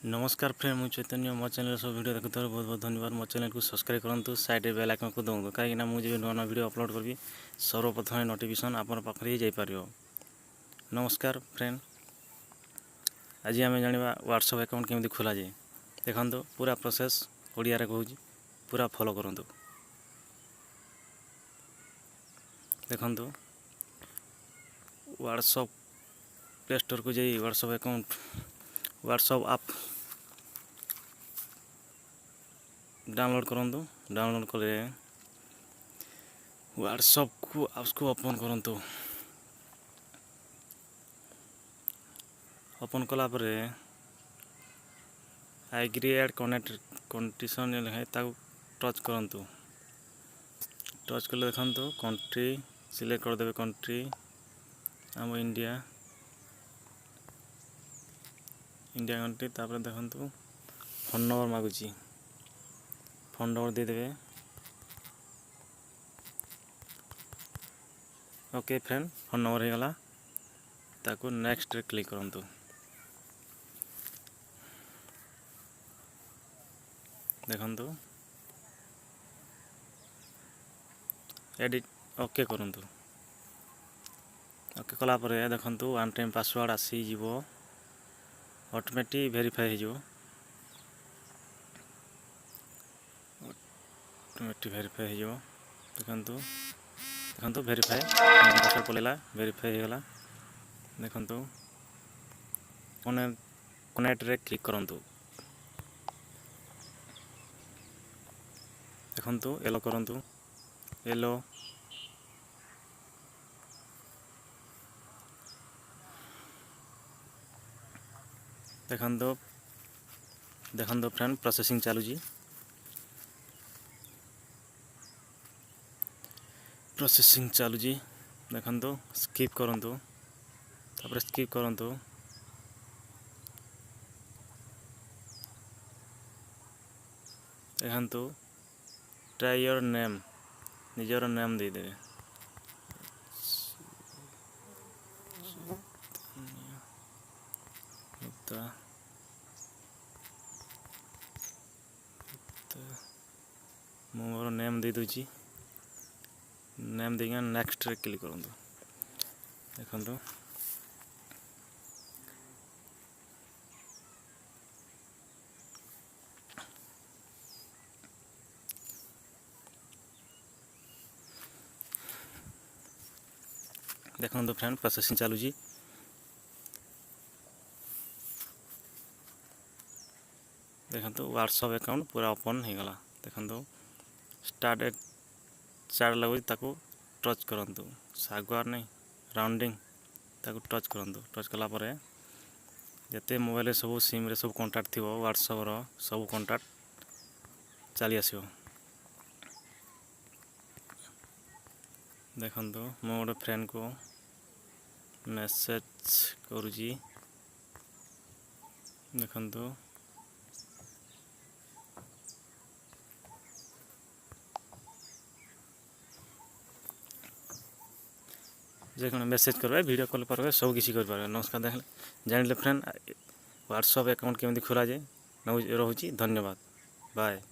नमस्कार फ्रेंड मुझे चैतन्य मो चैनल सब वीडियो देखते बहुत बहुत धन्यवाद। मो चैनल को सब्सक्राइब करूँ साइड बेल आइकन को दौँ कहीं मुझे नुआ नुआ वीडियो अपलोड करी सर्वप्रथम नोटिफिकेशन आपन पाखे ही जापर। नमस्कार फ्रेंड, आज आम जाना व्हाट्सएप अकाउंट केमी खोल जाए। देखो पूरा प्रोसेस ओडिया रे कहूँ, पूरा फॉलो करूँ। देखो व्हाट्सएप प्ले स्टोर को जाई व्हाट्सएप अकाउंट व्हाट्सएप आप डाउनलोड करूँ। डाउनलोड करे व्हाट्सएप को ऐप्स को ओपन करूँ। ओपन कला पर एग्री एड कनेक्ट कंडीशन है टच करूँ। टच कले देखो कंट्री सिलेक्ट करदे। कंट्री आम इंडिया कंट्री। तापर देखो फोन नंबर मागुची, फोन नंबर देदेवे। ओके फ्रेंड, फोन नंबर हो गला। ताको नेक्स्ट रे क्लिक करूँ। देखो एडिट ओके करूँ। ओके कला पर देखो वन टाइम पासवर्ड आसीज ऑटोमेटिक वेरीफाई हो। ऑटोमेटिक वेरीफाई हो। देखो वेरीफाई पासवर्ड पड़ेगा, वेरीफाई होगा। देखो कनेक्ट रे क्लिक करूँ। देखो एलो करूँ। एलो देखो फ्रेंड प्रोसेसिंग चलुची। प्रोसेसिंग चलुची। देखो स्किप करूँ। तापर स्किप करूँ। देखो ट्राई योर नेम, निजर नेम दे देवे। मोर नेम दे दूची। नेम देगा नेक्स्ट रे क्लिक करूँ। देखो देखो फ्रेंड प्रोसेसिंग चलुची। देखो व्हाट्सएप अकाउंट पूरा ओपन हो गला। देखो स्टार्ट एट चार्ट लगुच ताको टच करूँ। सागवार नहीं राउंडिंग ताको टच करूँ। टच कला पर जिते मोबाइल सब सिम रे सब कंटाक्ट थी व्हाट्सएप रो सब कंटाक्ट चली आसो। देखो मो गोटे फ्रेंड को मैसेज करुँची। देखो जो मेसेज करवा वीडियो कॉल पर सब किसी कर। नमस्कार देख जान फ्रेंड व्हाट्सएप अकाउंट केमी खोल जाए। रोची धन्यवाद, बाय।